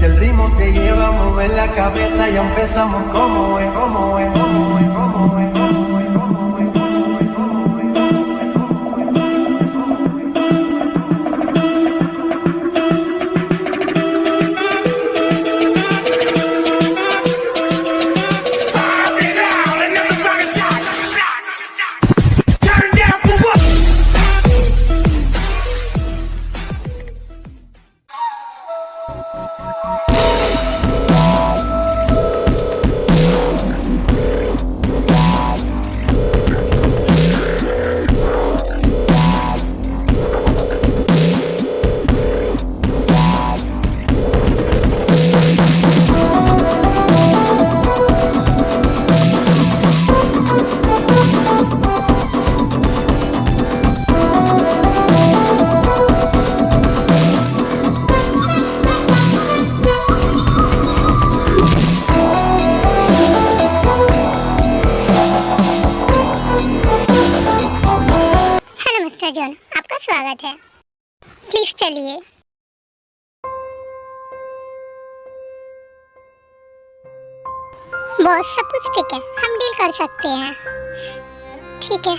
Si el ritmo te lleva a mover la cabeza, ya empezamos como es, como es, como es, como es, como es, como es, como es, como es. Mister John, आपका स्वागत है। Please चलिए। Boss, सब कुछ ठीक है, हम deal कर सकते हैं। ठीक है,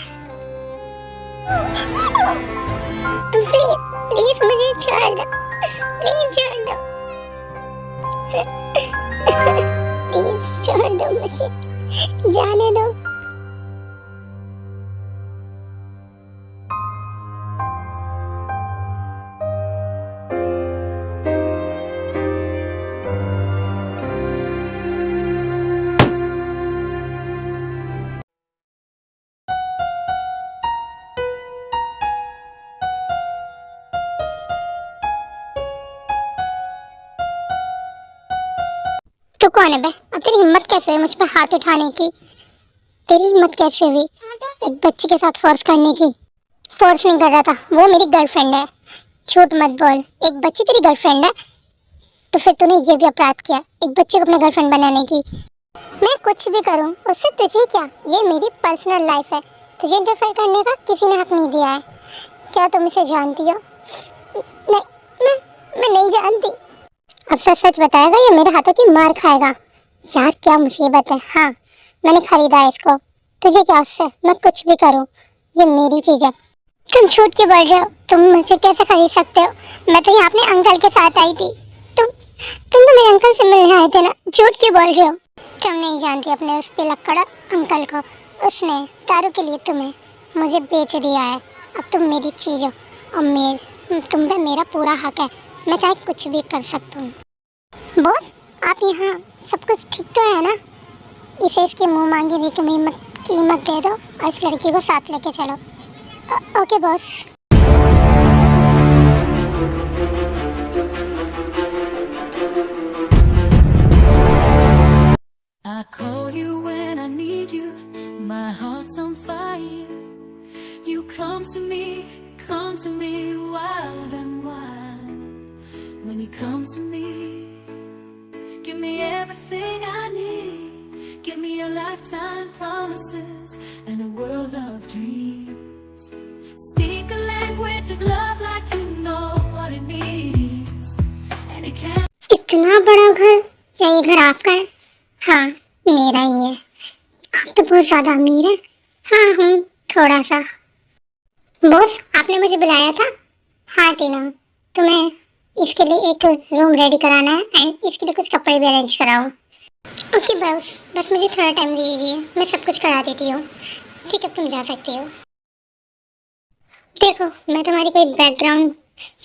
प्लीज प्लीज मुझे छोड़ दो, प्लीज छोड़ दो, प्लीज छोड़ दो, मुझे जाने दो। तू कौन है बे? अब तेरी हिम्मत कैसे हुई मुझ पे हाथ उठाने की? तेरी हिम्मत कैसे हुई एक बच्ची के साथ फोर्स करने की? फोर्स नहीं कर रहा था, वो मेरी गर्लफ्रेंड है। झूठ मत बोल, एक बच्ची तेरी गर्लफ्रेंड है तो फिर तूने ये भी अपराध किया, एक बच्चे को अपना गर्लफ्रेंड बनाने की। मैं कुछ भी करूं उससे तुझे क्या? ये मेरी पर्सनल लाइफ है, तुझे इंटरफेयर करने का किसी ने हक नहीं दिया है। क्या तुम इसे जानती हो? नहीं, मैं नहीं जानती। अब सच सच बताएगा या मेरे हाथों की मार खाएगा? यार क्या मुसीबत है। हाँ, मैंने खरीदा है इसको, तुझे क्या उससे? मैं कुछ भी करूं, ये मेरी चीज है। तुम झूठ क्यों बोल रहे हो? तुम मुझे कैसे खरीद सकते हो? मैं तो यहाँ अपने अंकल के साथ आई थी। तुम तो मेरे अंकल से मिलने आए थे ना, झूठ क्यों बोल रहे हो? तुम नहीं जानती अपने उस पिलक्कड़ अंकल को, उसने दारू के लिए तुम्हें मुझे बेच दिया है। अब तुम मेरी चीज हो और तुम पे मेरा पूरा हक है, मैं चाहे कुछ भी कर सकता हूँ। बॉस, आप यहाँ सब कुछ ठीक तो है ना? इसे इसकी मुंह मांगी हुई कीमत दे दो और इस लड़की को साथ लेके चलो। Okay boss. I call you when I need you, my heart's on fire. You come to me wild and wild. When you come to me, give me everything I need. Give me your lifetime promises and a world of dreams. Speak a language of love like you know what it means. And it can't. इतना बड़ा घर, क्या ये घर आपका है? हाँ, मेरा ही है। आप तो बहुत ज्यादा अमीर हैं। हाँ हूँ, थोड़ा सा। बॉस, आपने मुझे बुलाया था? हाँ टीना, तुम्हें इसके लिए एक रूम रेडी कराना है एंड इसके लिए कुछ कपड़े भी अरेंज कराओ। ओके बॉस, बस मुझे थोड़ा टाइम दीजिए, मैं सब कुछ करा देती हूँ। ठीक है, तुम जा सकती हो। देखो, मैं तुम्हारी कोई बैकग्राउंड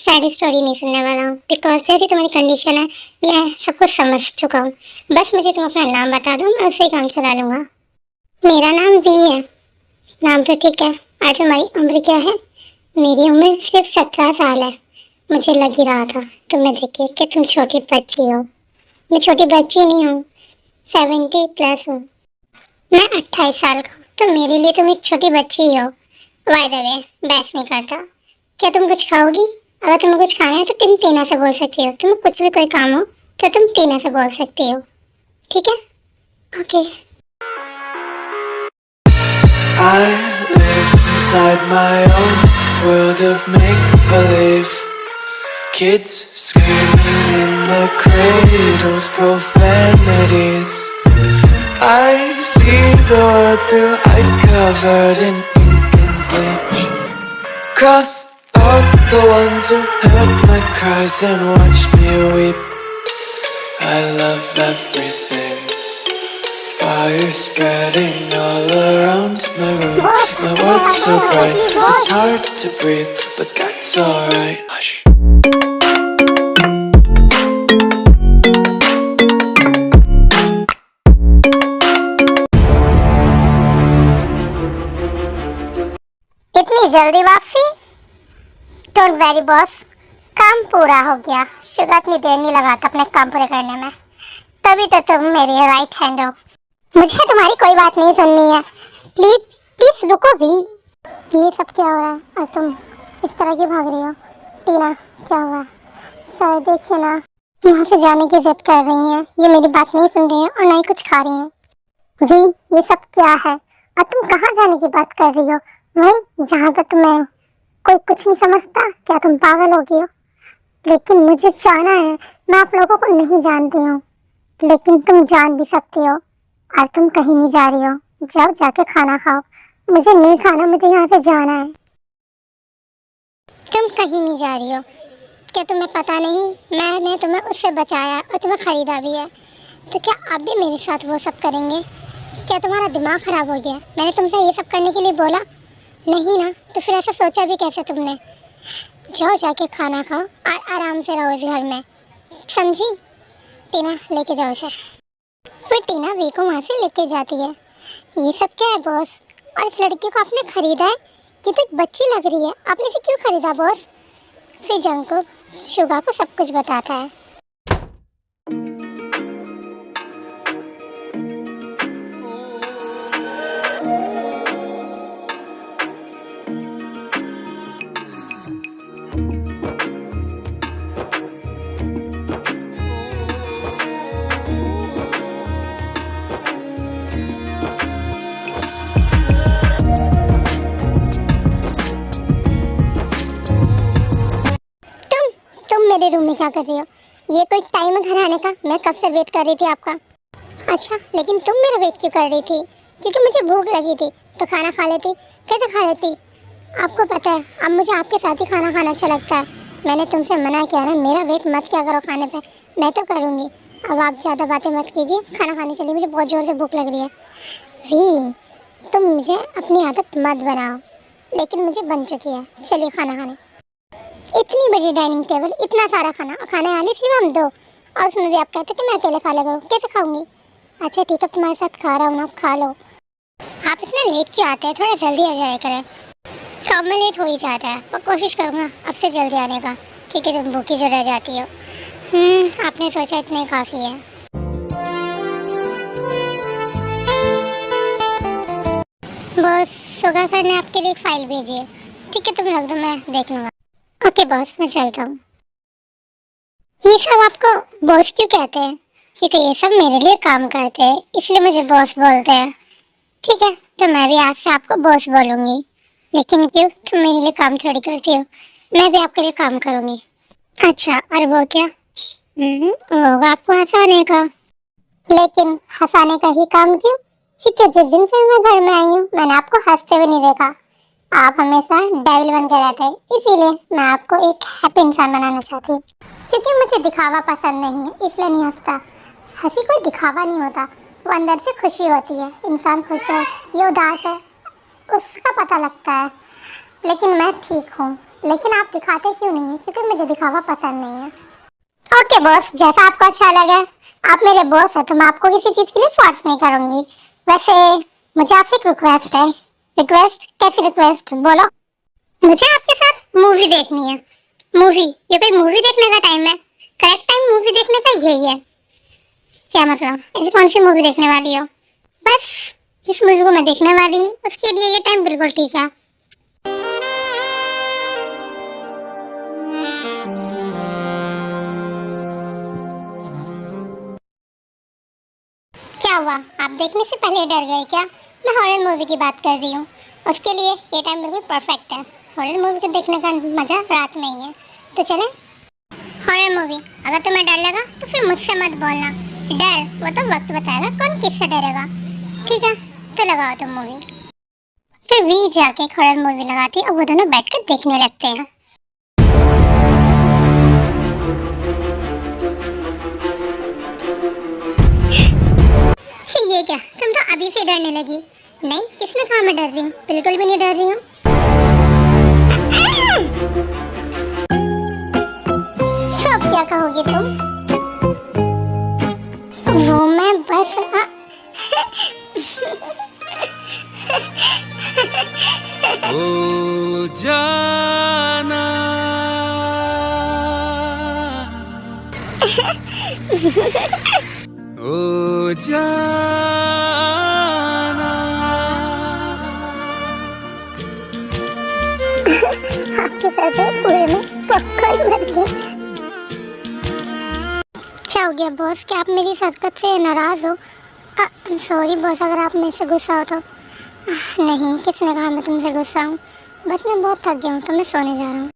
सैड स्टोरी नहीं सुनने वाला हूँ, बिकॉज जैसी तुम्हारी कंडीशन है मैं सब कुछ समझ चुका हूँ। बस मुझे तुम अपना नाम बता दो, मैं उससे ही काम चला लूँगा। मेरा नाम वी है। नाम तो ठीक है, और तुम्हारी उम्र क्या है? मेरी उम्र सिर्फ 17 साल है। मुझे लग ही रहा था तुम्हें देख के कि तुम छोटी बच्ची हो। मैं छोटी बच्ची नहीं हूँ, 70+ हूँ। मैं 28 साल का हूँ, तो मेरे लिए तुम एक छोटी बच्ची हो। बाय द वे, बहस नहीं करता। क्या तुम कुछ खाओगी? अगर तुम्हें कुछ खाना है तो तुम टीना से बोल सकती हो। तुम्हें कुछ भी कोई काम हो तो तुम टीना से बोल सकती हो, ठीक है? Okay. I live inside my own world of make-believe. Kids screaming in the cradles, profanities. I see the world through ice covered in ink and bleach. Cross out the ones who heard my cries and watched me weep. I love everything. Fire spreading all around my room. My world's so bright, it's hard to breathe, but that's alright. Hush. इतनी जल्दी वापसी? Don't very boss, काम पूरा हो गया। Sugar इतनी देर नहीं लगाता अपने काम पूरे करने में, तभी तो तुम मेरी राइट हैंड हो। मुझे तुम्हारी कोई बात नहीं सुननी है, प्लीज प्लीज रुको भी। ये सब क्या हो रहा है और तुम इस तरह की भाग रही हो? टीना, क्या हुआ? सर देखिए ना, यहाँ से जाने की जिद कर रही हैं। ये मेरी बात नहीं सुन रही है और ना ही कुछ खा रही हैं। वी, ये सब क्या है और तुम कहाँ जाने की बात कर रही हो? वहीं जहाँ पे तुम्हें कोई कुछ नहीं समझता? क्या तुम पागल हो गई हो? लेकिन मुझे जाना है। मैं आप लोगों को नहीं जानती हूँ, लेकिन तुम जान भी सकती हो और तुम कहीं नहीं जा रही हो। जाओ जाके खाना खाओ। मुझे नहीं खाना, मुझे यहाँ से जाना है। तुम कहीं नहीं जा रही हो। क्या तुम्हें पता नहीं मैंने तुम्हें उससे बचाया और तुम्हें खरीदा भी है? तो क्या आप भी मेरे साथ वो सब करेंगे? क्या तुम्हारा दिमाग खराब हो गया? मैंने तुमसे ये सब करने के लिए बोला नहीं ना, तो फिर ऐसा सोचा भी कैसे तुमने? जाओ जाके खाना खाओ और आराम से रहो इस घर में, समझी? टीना, लेके जाओ उसे। फिर टीना वी को वहाँ से लेके जाती है। ये सब क्या है बॉस? और इस लड़की को आपने खरीदा है? ये तो एक बच्ची लग रही है, आपने इसे क्यों खरीदा बॉस? फिर जंगकुक शुगा को सब कुछ बताता है। मेरे रूम में क्या कर रही हो? ये कोई टाइम है घर आने का? मैं कब से वेट कर रही थी आपका। अच्छा, लेकिन तुम मेरा वेट क्यों कर रही थी? क्योंकि मुझे भूख लगी थी तो खाना खा लेती। कैसे खा लेती? आपको पता है अब मुझे आपके साथ ही खाना खाना अच्छा लगता है। मैंने तुमसे मना किया ना, मेरा वेट मत क्या करो खाने पे। मैं तो करूँगी। अब आप ज़्यादा बातें मत कीजिए, खाना खाने चलिए, मुझे बहुत ज़ोर से भूख लग रही है। वी, तुम मुझे अपनी आदत मत बनाओ, लेकिन मुझे बन चुकी है। चलिए खाना खाने। इतनी बड़ी डाइनिंग टेबल, इतना सारा खाना, और खाने वाली सिर्फ हम दो, और उसमें भी आप कहते हो कि मैं अकेले खा ले करूँ। कैसे खाऊंगी? अच्छा ठीक है, तुम्हारे साथ खा रहा हूँ ना, आप खा लो। आप इतना लेट क्यों आते हैं? थोड़ा जल्दी आ जाया करें। काम में लेट हो ही जाता है, पर कोशिश करूँगा अब से जल्दी आने का। ठीक है, तुम भूखी जो रह जाती हो। आपने सोचा इतना ही काफ़ी है। बॉस, सुगा सर ने आपके लिए एक फाइल भेजी है। ठीक है, तुम रख दो, मैं देख लूँगा। ओके बॉस, मैं चलता हूँ। ये सब आपको बॉस क्यों कहते हैं? क्योंकि ये सब मेरे लिए काम करते हैं, इसलिए मुझे बॉस बोलते हैं। ठीक है, तो मैं भी आज से आपको बॉस बोलूँगी। लेकिन क्यों? तुम मेरे लिए काम थोड़ी करती हो, मैं भी आपके लिए काम करूँगी। अच्छा, और वो क्या? होगा आपको हंसाने का। लेकिन हंसाने का ही काम क्यों? क्योंकि जिस दिन से मैं घर में आई हूँ मैंने आपको हंसते हुए नहीं देखा। आप हमेशा डेविल बन के रहते हैं, इसीलिए मैं आपको एक हैप्पी इंसान बनाना चाहती हूँ। क्योंकि मुझे दिखावा पसंद नहीं है, इसलिए नहीं हंसता। हंसी कोई दिखावा नहीं होता, वो अंदर से खुशी होती है। इंसान खुश है, ये उदास है, उसका पता लगता है। लेकिन मैं ठीक हूँ, लेकिन आप दिखाते क्यों नहीं है? क्योंकि मुझे दिखावा पसंद नहीं है। ओके बॉस, जैसा आपको अच्छा लगे। आप मेरे बॉस हैं तो मैं आपको किसी चीज़ के लिए फोर्स नहीं करूँगी। वैसे मुझे आपसे एक रिक्वेस्ट है। रिक्वेस्ट? कैसी रिक्वेस्ट? बोलो। मुझे आपके साथ मूवी देखनी है। मूवी? ये कोई मूवी देखने का टाइम है? करेक्ट टाइम मूवी देखने का यही है। क्या मतलब? ऐसी कौन सी मूवी देखने वाली हो? बस जिस मूवी को मैं देखने वाली हूँ उसके लिए ये टाइम बिल्कुल ठीक है। क्या हुआ? आप देखने से पहले डर गए क्या? मैं हॉरर मूवी की बात कर रही हूँ, उसके लिए ये टाइम बिल्कुल परफेक्ट है। हॉरर मूवी को देखने का मज़ा रात में ही है। तो चलें? हॉरर मूवी, अगर तुम्हें डर लगा तो फिर मुझसे मत बोलना। डर वो तो वक्त बताएगा कौन किससे डरेगा। ठीक है, तो लगाओ तुम मूवी। फिर वी जाके एक हॉरर मूवी लगाती और वो दोनों बैठ कर देखने लगते हैं। ये क्या, तुम तो अभी से डरने लगी। नहीं, किसने कहा मैं डर रही हूँ? बिल्कुल भी नहीं डर रही हूँ। सब क्या कहोगी तुम? वो मैं बस ओ जाना ओ जाना आपके साथ पूरे में पक्का मर गया। क्या हो गया बॉस? क्या आप मेरी हरकत से नाराज हो? सॉरी बॉस, अगर आप मेरे से गुस्सा हो तो। नहीं, किसने कहा मैं तुमसे गुस्सा हूँ? बस मैं बहुत थक गया हूँ तो मैं सोने जा रहा हूँ।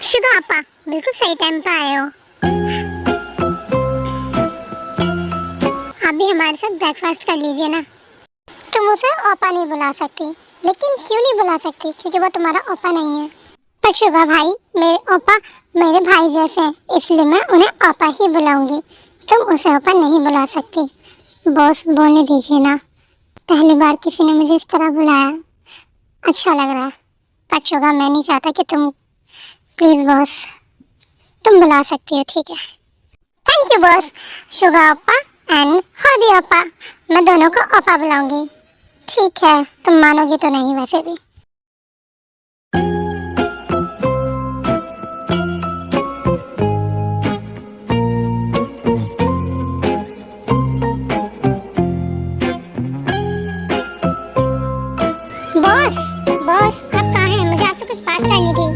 शुगा आपा, बिल्कुल सही टाइम पे आए हो। आप भी हमारे साथ ब्रेकफास्ट कर लीजिए ना। तुम उसे ओपा नहीं बुला सकती। लेकिन क्यों नहीं बुला सकती? क्योंकि वो तुम्हारा ओपा नहीं है। पर शुगा भाई, मेरे ओपा मेरे भाई जैसे हैं, इसलिए मैं उन्हें ओपा ही बुलाऊंगी। तुम उसे ओपा नहीं बुला सकती। बॉस बोलने दीजिए ना, पहली बार किसी ने मुझे इस तरह बुलाया, अच्छा लग रहा है। पर शुगा, मैं नहीं चाहता कि तुम, प्लीज बॉस, तुम बुला सकती हो, ठीक है? Thank you boss. शुगा ओपा एंड हॉबी ओपा, मैं दोनों को ओपा बुलाऊंगी। ठीक है, तुम मानोगी तो नहीं वैसे भी। बॉस, बॉस आप कहाँ हैं? मुझे आपसे कुछ बात करनी थी।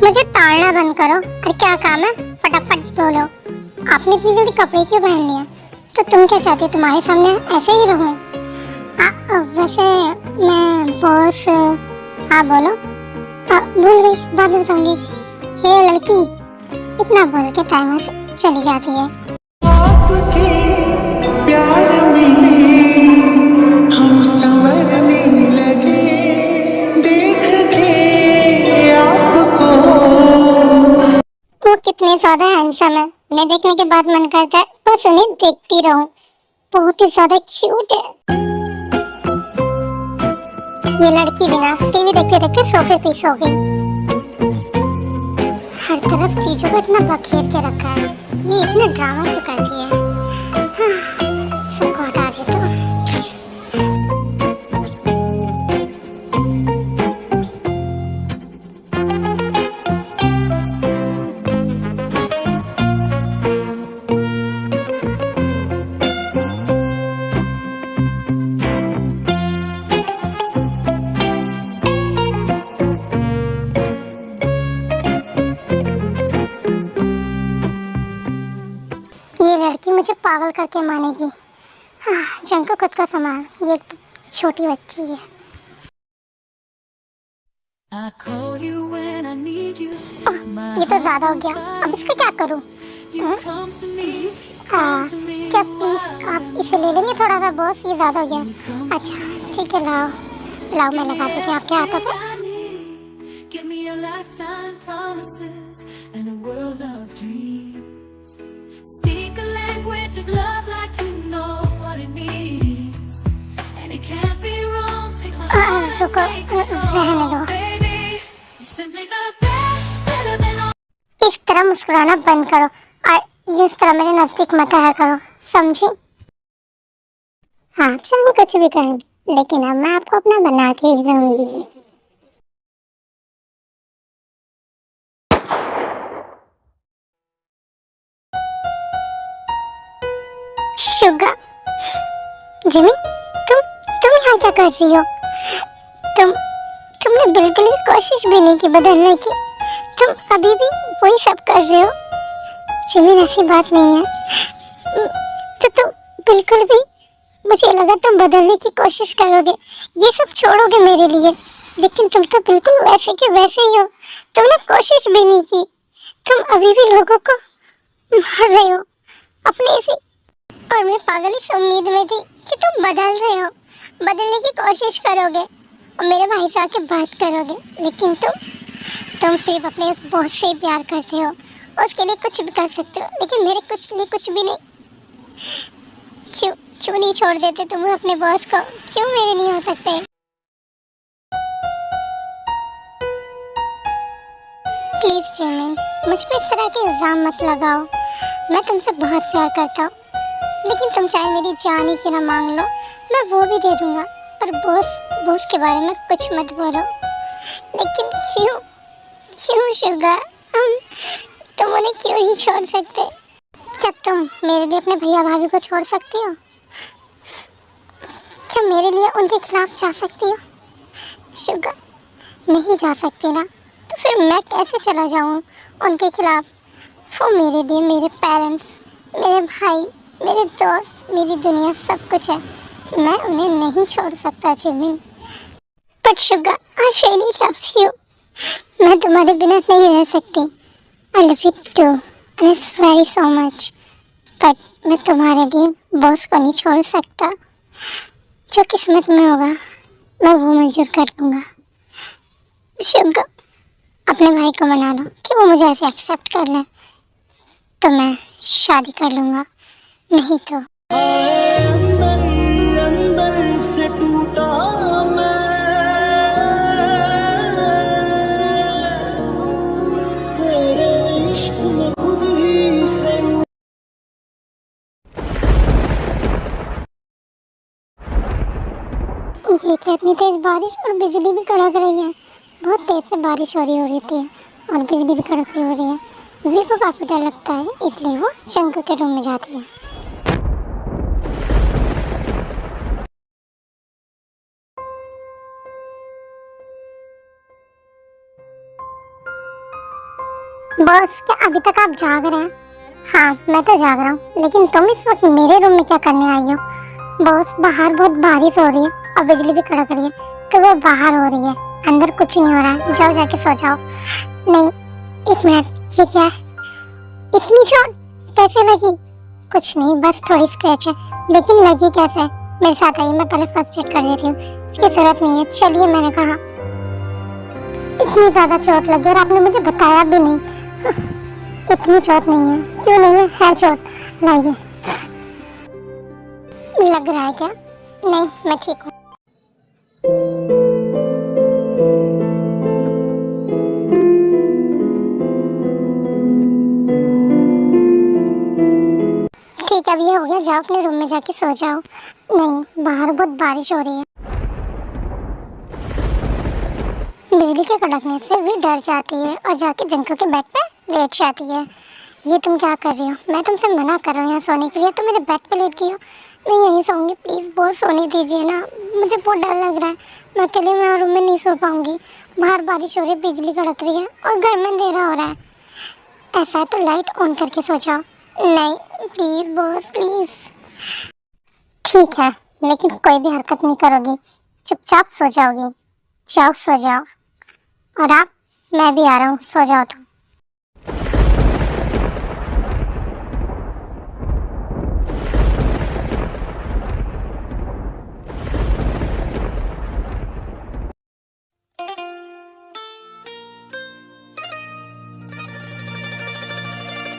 मुझे ताड़ना बंद करो। और क्या काम है? फटाफट बोलो। आपने इतनी जल्दी कपड़े क्यों पहन लिए? तो तुम क्या चाहती हो, तुम्हारे सामने ऐसे ही रहूं? वैसे मैं बॉस, हाँ बोलो। भूल गई, बाद में बताऊंगी। ये लड़की इतना बोल के टाइम से चली जाती है। आपके प्यार में हम संवरने लगे, देख के आपको। वो कितने ज्यादा हैंडसम है, उन्हें देखने के बाद मन करता है बस उन्हें देखती रहूं। बहुत ही ज्यादा क्यूट है। ये लड़की भी ना टीवी देखते देखते सोफे पे सो गई। हर तरफ चीजों को इतना बखेर के रखा है, ये इतना ड्रामा क्यों करती है? सबको हटा दे तो। ये लड़की मुझे पागल करके मानेगी। जंग को खुद का संभाल, ये एक छोटी बच्ची है। ये तो ज्यादा हो गया, अब इसका क्या करूं? क्या प्लीज आप इसे ले लेंगे थोड़ा सा बॉस? ये ज्यादा हो गया। अच्छा ठीक है, लाओ लाओ, मैं लगा देती हूँ आपके हाथों पर। Give me a lifetime promises and a world of dreams. Speak a language of love like you know what it means. And it can't be wrong. Take my hand and make it so, baby. You're simply the best, better than all. इस तरह मुस्कुराना बंद करो और इस तरह मेरे नजदीक मत आया करो, समझी? आप चाहे कुछ भी कहें, लेकिन अब मैं आपको अपना बना के ही रहूंगी। शुगा, जिमी, तुम यहाँ क्या कर रही हो? तुमने बिल्कुल भी कोशिश भी नहीं की बदलने की। तुम अभी भी वही सब कर रहे हो। जिमिन, ऐसी बात नहीं है। तो तुम बिल्कुल भी, मुझे लगा तुम बदलने की कोशिश करोगे, ये सब छोड़ोगे मेरे लिए, लेकिन तुम तो बिल्कुल वैसे के वैसे ही हो। तुमने कोशिश भी नहीं की। तुम अभी भी लोगों को मार रहे हो अपने से। और मैं पागल इस उम्मीद में थी कि तुम बदल रहे हो, बदलने की कोशिश करोगे और मेरे भाई से आके बात करोगे, लेकिन तुम सिर्फ अपने उस बॉस से ही प्यार करते हो। उसके लिए कुछ भी कर सकते हो, लेकिन मेरे कुछ भी नहीं। क्यों नहीं छोड़ देते तुम अपने बॉस को? क्यों मेरे नहीं हो सकते? प्लीज जिमिन, मुझ पे इस तरह के इल्जाम मत लगाओ। मैं तुमसे बहुत प्यार करता हूँ, लेकिन तुम चाहे मेरी जान ही क्यों ना मांग लो, मैं वो भी दे दूंगा। पर बॉस के बारे में कुछ मत बोलो। लेकिन क्यों शुगा, तुम उन्हें क्यों नहीं छोड़ सकते? क्या तुम मेरे लिए अपने भैया भाभी को छोड़ सकती हो? क्या मेरे लिए उनके खिलाफ जा सकती हो? शुगा, नहीं जा सकती ना, तो फिर मैं कैसे चला जाऊँ उनके खिलाफ? वो मेरे लिए मेरे पेरेंट्स, मेरे भाई, मेरे दोस्त, मेरी दुनिया सब कुछ है। मैं उन्हें नहीं छोड़ सकता Jimin. But Suga, I really love you. मैं तुम्हारे बिना नहीं रह सकती। I love you too and it's very so much. But मैं तुम्हारे लिए बॉस को नहीं छोड़ सकता। जो किस्मत में होगा मैं वो मंजूर कर लूँगा। शुगा, अपने भाई को मना लो कि वो मुझे ऐसे एक्सेप्ट कर ले, तो मैं शादी कर लूँगा। नहीं तो अंदर से टूटा मैं, तेरे इश्क में खुद ही से। ये क्या, इतनी तेज बारिश और बिजली भी कड़क रही है। बहुत तेज से बारिश हो रही थी और बिजली भी कड़क रही हो रही है। वी को काफ़ी डर लगता है, इसलिए वो शंकु के रूम में जाती है। बॉस, क्या अभी तक आप जाग रहे हैं? हाँ, मैं तो जाग रहा हूँ, लेकिन तुम इस वक्त मेरे रूम में क्या करने आई हो? बॉस, बाहर बहुत बारिश हो रही है और बिजली भी कड़क रही है, तो वो बाहर हो रही है, अंदर कुछ नहीं हो रहा है। जाओ जाके सो जाओ। नहीं, एक मिनट, ये क्या है? इतनी चोट कैसे लगी? कुछ नहीं, बस थोड़ी स्क्रैच है, लेकिन लगी कैसे? मेरे साथ आइए, मैं पहले फर्स्ट एड कर देती हूँ। इसकी जरूरत नहीं है, चलिए। मैंने कहा इतनी ज्यादा चोट लगी और आपने मुझे बताया भी नहीं। इतनी चोट नहीं है। क्यों नहीं है चोट? लाइए। लग रहा है क्या? नहीं, मैं ठीक हूँ। ठीक है, अब ये हो गया, जाओ अपने रूम में जाके सो जाओ। नहीं, बाहर बहुत बारिश हो रही है। बिजली के कड़कने से भी डर जाती है और जाके जंको के बेड पे लेट जाती है। ये तुम क्या कर रही हो? मैं तुमसे मना कर रहा हूँ यहाँ सोने के लिए, तो मेरे बेड पे लेट गई हो। मैं यहीं सोऊंगी, प्लीज़ बहुत सोने दीजिए ना, मुझे बहुत डर लग रहा है। मैं अकेले में रूम में नहीं सो पाऊंगी। बाहर बारिश हो रही है, बिजली कड़क रही है और घर में अंधेरा हो रहा है। ऐसा है तो लाइट ऑन करके सो जाओ। नहीं प्लीज़ बॉस, प्लीज़। ठीक है, लेकिन कोई भी हरकत नहीं करोगी, चुपचाप सो जाओगी। जाओ सो जाओ। और आप, मैं भी आ रहा हूँ, सो जाओ तुम।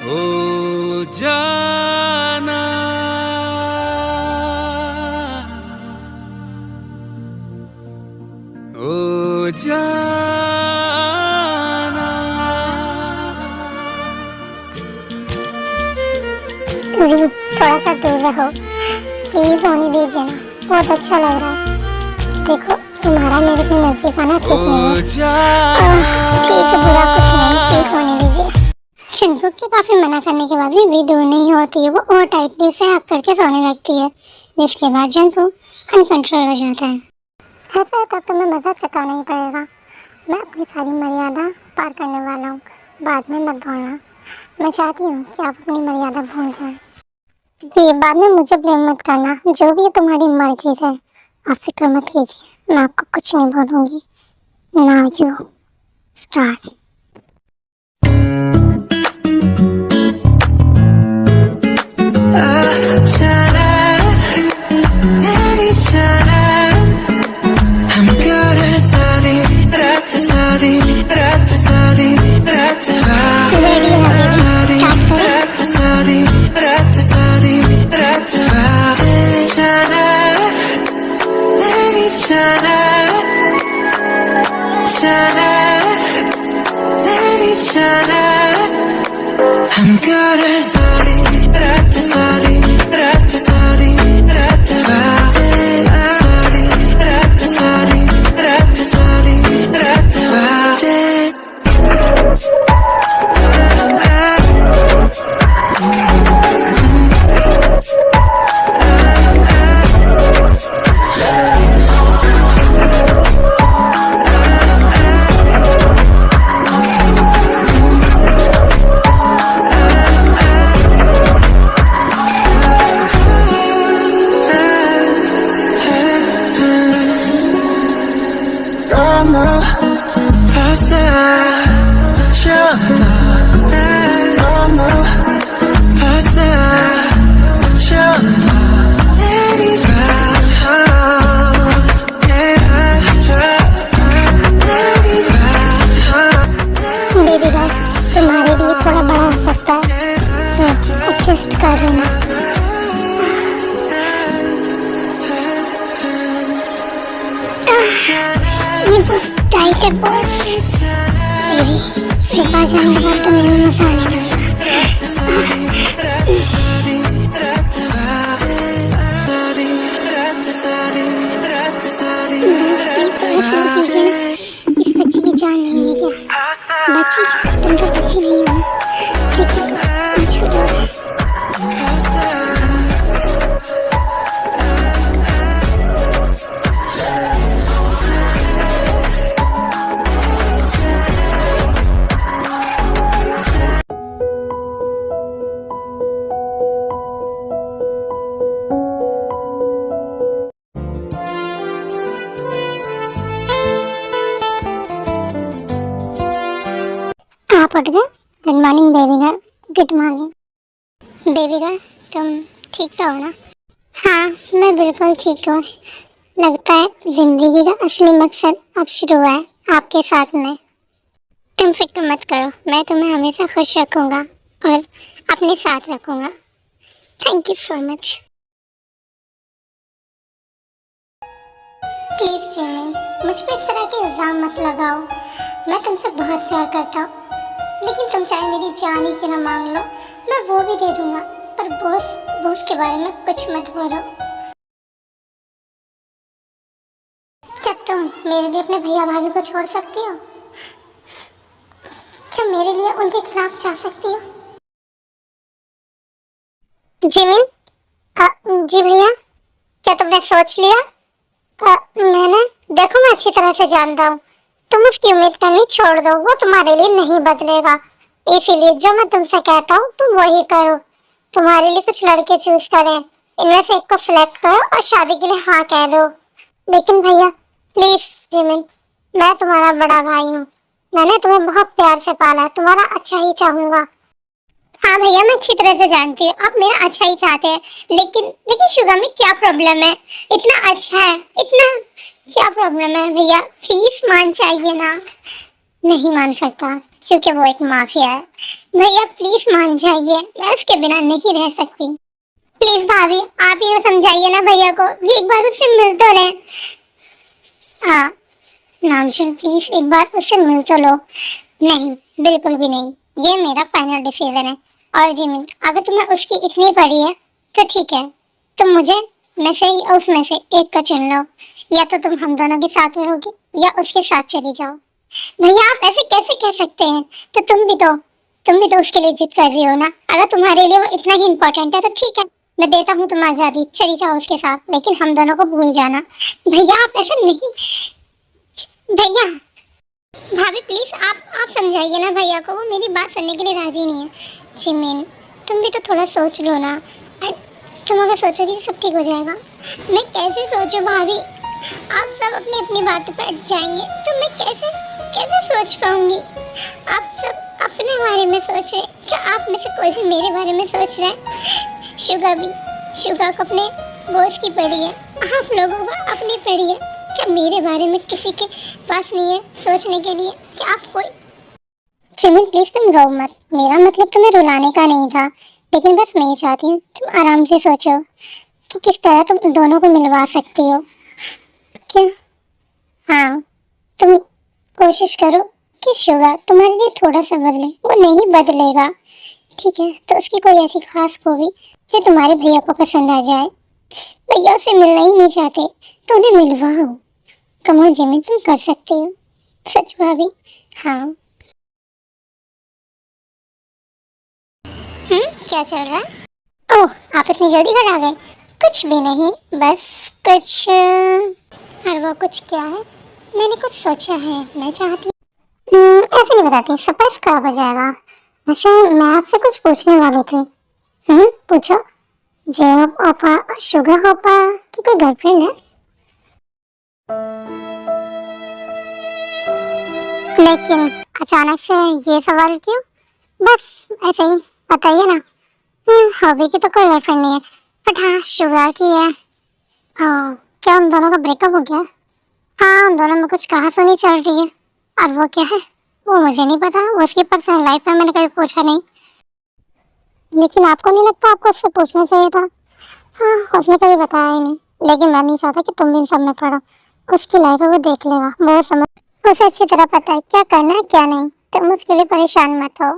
ओ जाना, ओ जाना। प्लीज थोड़ा सा दूर रहो, प्लीज होने दीजिए ना, बहुत अच्छा लग रहा है। देखो तुम्हारा मेरे को नजदीक आना ठीक नहीं है। ठीक है, बुरा कुछ नहीं, प्लीज होने दीजिए। चिंकू के काफी मना करने के बाद भी दूर नहीं होती है, वो और टाइटली से हक करके सोने लगती है, जिसके बाद चिंकू अनकंट्रोल हो जाता है। ऐसा है तब तुम्हें मज़ा चकाना ही पड़ेगा। मैं अपनी सारी मर्यादा पार करने वाला हूँ, बाद में मत बोलना। मैं चाहती हूँ कि आप अपनी मर्यादा भूल जाएं। ये बाद में मुझे ब्लेम मत करना, जो भी तुम्हारी मर्जी है। आप फिक्र मत कीजिए, मैं आपको कुछ नहीं बोलूँगी। Now you start. I'm good at sorry, sorry, sorry, तुम्हारे लिए थोड़ा बड़ा हो सकता है, तो एडजस्ट कर लेना। ये बहुत टाइट है बहुत। फिर बाहर जाने के बाद तो मेरे मजा आने लगेगा। इस बच्ची की जान नहीं है क्या? बच्ची, तुम तो बच्ची नहीं हो ना, लेकिन आज भी डर है। आप उठ गए? Good morning baby girl. Good morning baby girl, तुम ठीक तो हो ना? हाँ, मैं बिल्कुल ठीक हूँ। लगता है जिंदगी का असली मकसद अब शुरू हुआ है आपके साथ में। तुम फिक्र मत करो, मैं तुम्हें हमेशा खुश रखूँगा और अपने साथ रखूँगा। Thank you so much. Please Jimmy, मुझ पर इस तरह के इल्ज़ाम मत लगाओ। मैं तुमसे बहुत प्यार करता हूँ, लेकिन तुम चाहे मेरी जान ही क्यों ना मांग लो, मैं वो भी दे दूंगा। पर बॉस के बारे में कुछ मत बोलो। क्या तुम मेरे लिए अपने भैया भाभी को छोड़ सकती हो? क्या मेरे लिए उनके खिलाफ जा सकती हो? जिमिन, जी भैया, क्या तुमने सोच लिया? मैंने, देखो मैं अच्छी तरह से जानता हूँ, तुम उसकी उम्मीद करनी छोड़ दो, वो तुम्हारे लिए नहीं बदलेगा। इसीलिए जो मैं तुमसे कहता हूँ तुम वही करो। तुम्हारे लिए कुछ लड़के चूज करें, इनमें से एक को सिलेक्ट करो और शादी के लिए हाँ कह दो। लेकिन भैया प्लीज जिमिन, मैं तुम्हारा बड़ा भाई हूँ, मैंने तुम्हें बहुत प्यार से पाला है, तुम्हारा अच्छा ही चाहूंगा। हाँ भैया, मैं अच्छी तरह से जानती हूँ आप मेरा अच्छा ही चाहते हैं, लेकिन शुगर में क्या प्रॉब्लम है? इतना अच्छा है, इतना क्या प्रॉब्लम है? भैया प्लीज मान जाइए ना। नहीं मान सकता क्योंकि वो एक माफिया है। भैया प्लीज मान जाइए, मैं उसके बिना नहीं रह सकती। प्लीज भाभी आप ही समझाइए ना भैया को, एक बार उससे मिल तो लें। हाँ नामचन, प्लीज एक बार उससे मिल तो लो। नहीं, बिल्कुल भी नहीं, ये मेरा फाइनल डिसीजन है। और जिमिन, अगर तुम्हें उसकी इतनी पड़ी है तो ठीक है, तुम मुझे में से ही उसमें से एक का चुन लो। या तो तुम हम दोनों के साथ रहोगी या उसके साथ चली जाओ। भैया आप ऐसे कैसे कह सकते हैं? तो तुम भी तो उसके लिए जिद कर रही हो ना। अगर तुम्हारे लिए वो इतना ही इम्पोर्टेंट है तो ठीक है, मैं देता हूँ तुम आज़ादी, चली जाओ उसके साथ, लेकिन हम दोनों को भूल जाना। भैया आप ऐसे नहीं, भैया। भाभी प्लीज आप समझाइए ना भैया को, वो मेरी बात सुनने के लिए राजी नहीं है। जिमिन तुम भी तो थोड़ा सोच लो ना। तुम अगर सोचोगी तो सब ठीक हो जाएगा। मैं कैसे सोचूं भाभी, आप सब अपनी अपनी बातों पर अट जाएंगे तो मैं कैसे कैसे सोच पाऊंगी। आप सब अपने बारे में सोच रहे, क्या आप में से कोई भी मेरे बारे में सोच रहा है? शुगा को अपने बॉस की पड़ी है, आप लोगों को अपनी पड़ी है। क्या मेरे बारे में किसी के पास नहीं है सोचने के लिए? क्या आप कोई? जिमिन प्लीज तुम रो मत, मेरा मतलब तुम्हें रुलाने का नहीं था, लेकिन बस मैं चाहती हूँ तुम आराम से सोचो कि किस तरह तुम दोनों को मिलवा सकती हो। क्या? हाँ, तुम कोशिश करो कि शुगर तुम्हारे लिए थोड़ा सा बदले। वो नहीं बदलेगा, ठीक है? तो उसकी कोई ऐसी खास खूबी जो तुम्हारे भैया को पसंद आ जाए। भैया से मिलना ही नहीं चाहते तो उन्हें मिलवाओ। कम ऑन जिमिन, तुम कर सकती हो। सच भाभी? हाँ। क्या चल रहा है? ओह, आप इतनी जल्दी घर आ गए? कुछ भी नहीं, बस कुछ। और वो कुछ क्या है? मैंने कुछ सोचा है, मैं चाहती ऐसे नहीं बताती, सरप्राइज खराब हो जाएगा। वैसे मैं आपसे कुछ पूछने वाली थी। पूछो। जेब ओपा और शुगर ओपा की कोई गर्लफ्रेंड है? लेकिन अचानक से ये सवाल क्यों? बस ऐसे ही बताइए ना। हॉबी की तो कोई गर्लफ्रेंड नहीं है, बट हाँ शुगर की है। ओह, क्या उन दोनों का ब्रेकअप हो गया? हाँ, उन दोनों में कुछ कहासुनी चल रही है। और वो क्या है वो मुझे नहीं पता, वो उसकी पर्सनल लाइफ में मैंने कभी पूछा नहीं। लेकिन आपको नहीं लगता आपको उससे पूछना चाहिए था? हाँ, उसने कभी बताया ही नहीं, लेकिन मैं नहीं चाहता कि तुम भी इन सब में पढ़ो। उसकी लाइफ है, वो देख लेगा, वो समझ, उसे अच्छी तरह पता है क्या करना है क्या नहीं। तुम उसके लिए परेशान मत हो,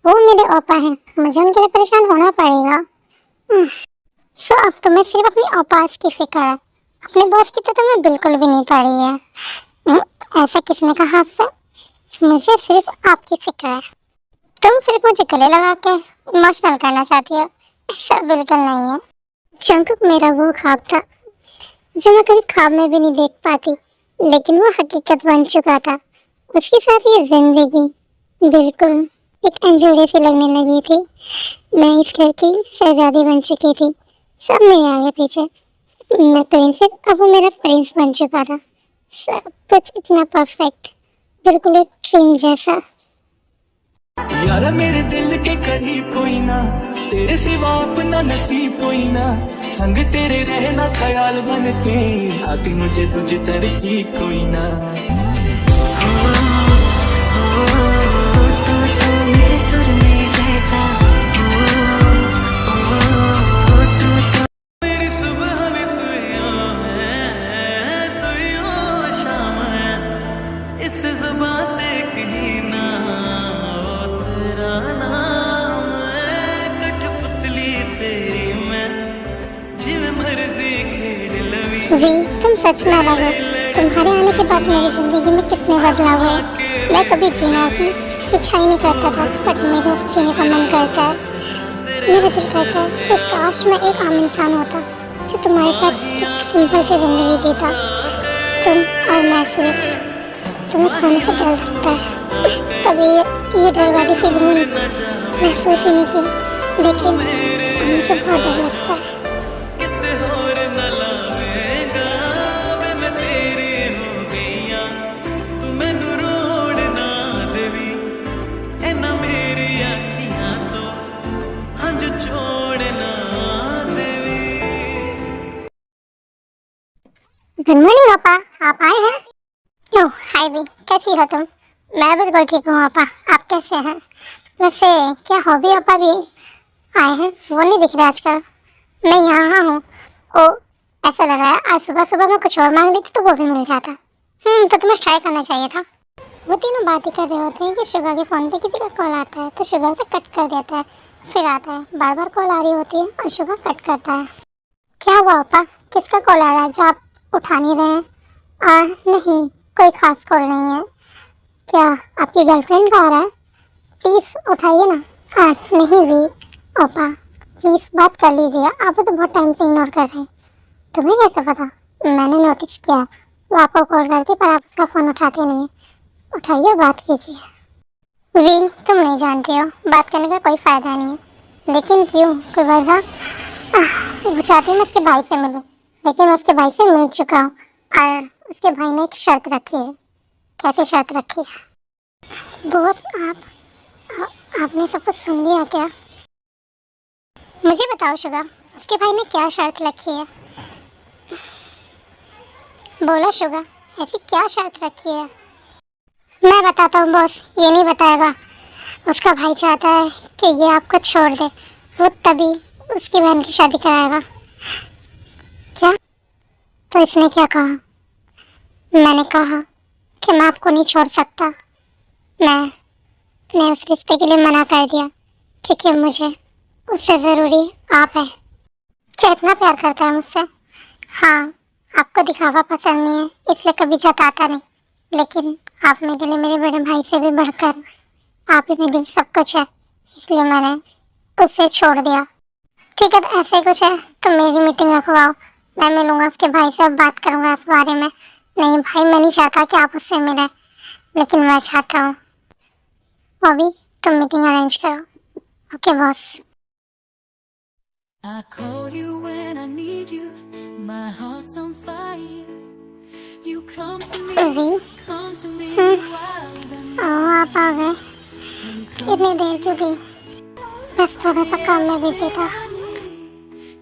वो मेरे ओपा हैं, मुझे उनके लिए परेशान होना पड़ेगा। सो अब तुम्हें सिर्फ अपनी औपास की फिक्र है, अपने बॉस की तो तुम्हें बिल्कुल भी नहीं पड़ी है। ऐसा किसने कहा आपसे? मुझे सिर्फ आपकी फिक्र है। तुम सिर्फ मुझे गले लगा के इमोशनल करना चाहती हो, ऐसा बिल्कुल नहीं है। जंकुक मेरा वो ख्वाब था जो मैं कभी ख्वाब में भी नहीं देख पाती, लेकिन वो हकीकत बन चुका था। उसके साथ ये जिंदगी बिल्कुल एक एंजल जैसी लगने लगी थी। मैं इस घर की शहजादी बन चुकी थी, सब मेरे आगे पीछे। मैं प्रिंसेस, अब वो मेरा प्रिंस बन चुका था। सब कुछ इतना परफेक्ट, बिल्कुल एक ड्रीम जैसा। यार मेरे दिल के करीब कोई ना, तेरे सिवा अपना नसीब कोई ना। संग तेरे रहना ख्याल बन के, आती मुझे तुझे तरकी कोई ना। मेरी सुबह में तू यहाँ है, तू यहाँ शाम है, इस ज़बान पे कहीं ना ओ तेरा नाम है। कठपुतली तेरी मैं, जिਵੇਂ मर्जी खेल लवी। वी, तुम सच में अलग हो। तुम्हारे आने के बाद मेरी जिंदगी में कितने बदलाव हुए। मैं कभी जीना की इच्छा ही नहीं करता था, बट मेरे जीने का मन करता है। मेरा दिल करता है कि काश मैं एक आम इंसान होता जो तुम्हारे साथ एक सिंपल सी जिंदगी जीता। तुम और मैं सिर्फ तुम्हें खोने से डर लगता है। कभी ये डर वाली फीलिंग महसूस ही नहीं की, लेकिन मुझे बहुत डर लगता है। गुड मॉर्निंग पापा, आप आए हैं? ओह हाय वी, कैसी हो तुम? मैं बिल्कुल ठीक हूँ पापा, आप कैसे हैं? वैसे क्या हॉबी पापा भी आए हैं, वो नहीं दिख रहे आजकल। मैं यहाँ हूँ। ओ, ऐसा लग रहा है आज सुबह सुबह मैं कुछ और मांग ली थी तो वो भी मिल जाता। तो तुम्हें ट्राई करना चाहिए था। वो तीनों बात ही कर रहे होते हैं कि शुगर के फ़ोन पे किसी का कॉल आता है तो शुगर से कट कर देता है, फिर आता है, बार बार कॉल आ रही होती है और शुगर कट करता है। क्या हुआ पापा, किसका कॉल आ रहा है जो आप उठा नहीं रहे हैं? नहीं, कोई खास कॉल नहीं है। क्या आपकी गर्लफ्रेंड का आ रहा है? प्लीज़ उठाइए ना। नहीं वी ओपा, प्लीज़ बात कर लीजिए, आप तो बहुत टाइम से इग्नोर कर रहे हैं। तुम्हें कैसे पता? मैंने नोटिस किया है, वो आपको कॉल करती पर आप उसका फ़ोन उठाते नहीं हैं। उठाइए, बात कीजिए। वी, तुम नहीं जानती हो, बात करने का कोई फ़ायदा नहीं है। लेकिन क्यों, कोई वजह? वो चाहती मैं उसके भाई से मिलूं, लेकिन मैं उसके भाई से मिल चुका हूँ और उसके भाई ने एक शर्त रखी है। कैसे शर्त रखी है? बॉस, आपने सब कुछ सुन लिया क्या? मुझे बताओ शुगा, उसके भाई ने क्या शर्त रखी है? बोलो शुगा, ऐसी क्या शर्त रखी है? मैं बताता हूँ बॉस, ये नहीं बताएगा। उसका भाई चाहता है कि ये आपको छोड़ दे, वो तभी उसकी बहन की शादी कराएगा। क्या? तो इसने क्या कहा? मैंने कहा कि मैं आपको नहीं छोड़ सकता। मैंने उस रिश्ते के लिए मना कर दिया क्योंकि मुझे उससे ज़रूरी आप है। क्या इतना प्यार करता है मुझसे? हाँ, आपको दिखावा पसंद नहीं है इसलिए कभी जताता नहीं, लेकिन आप मेरे लिए मेरे बड़े भाई से भी बढ़कर आप ही मेरे लिए सब कुछ है, इसलिए मैंने उससे छोड़ दिया। ठीक है, तो ऐसे कुछ है तो मेरी मीटिंग रखवाओ, मैं मिलूँगा उसके भाई से और बात करूँगा इस बारे में। नहीं भाई, मैं नहीं चाहता कि आप उससे मिलें, लेकिन मैं चाहता हूँ। अभी तुम मीटिंग अरेंज करो। Okay boss. I call you when I need you. My heart's on fire. You come to me wild and आप आ गए, इतनी देर क्यों की? बस थोड़ा सा काम में बिजी था।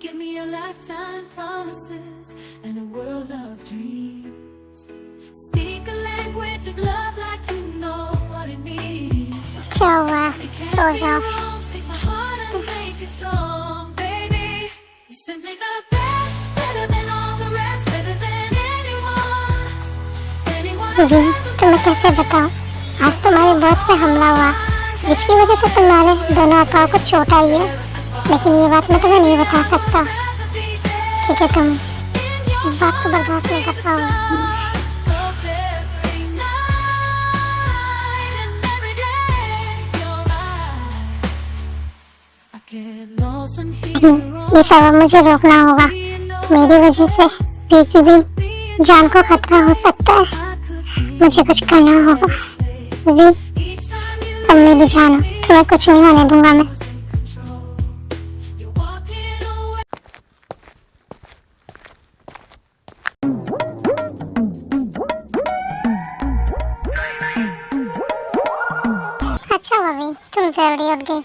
give me a lifetime promises and a world of dreams. Speak a language of love like you know what it means. क्या हुआ? सो जाओ। Take my heart and make it strong, baby. You're simply the best, better than all the rest, better than anyone. जी, तुम्हें कैसे बताऊँ, आज तुम्हारे boss पे हमला हुआ जिसकी वजह से तुम्हारे दोनों अकाओं को चोट आई है, लेकिन ये बात मैं तुम्हें नहीं बता सकता। ठीक है, तुम इस बात को बर्दाश्त नहीं कर पाओगे। ये सब अब मुझे रोकना होगा, मेरी वजह से वी की भी जान को खतरा हो सकता है। मुझे कुछ करना होगा। वी, तुम मेरी जान हो, तुम्हें कुछ नहीं होने दूंगा मैं। अच्छा भाभी, तुम जल्दी उठ गई।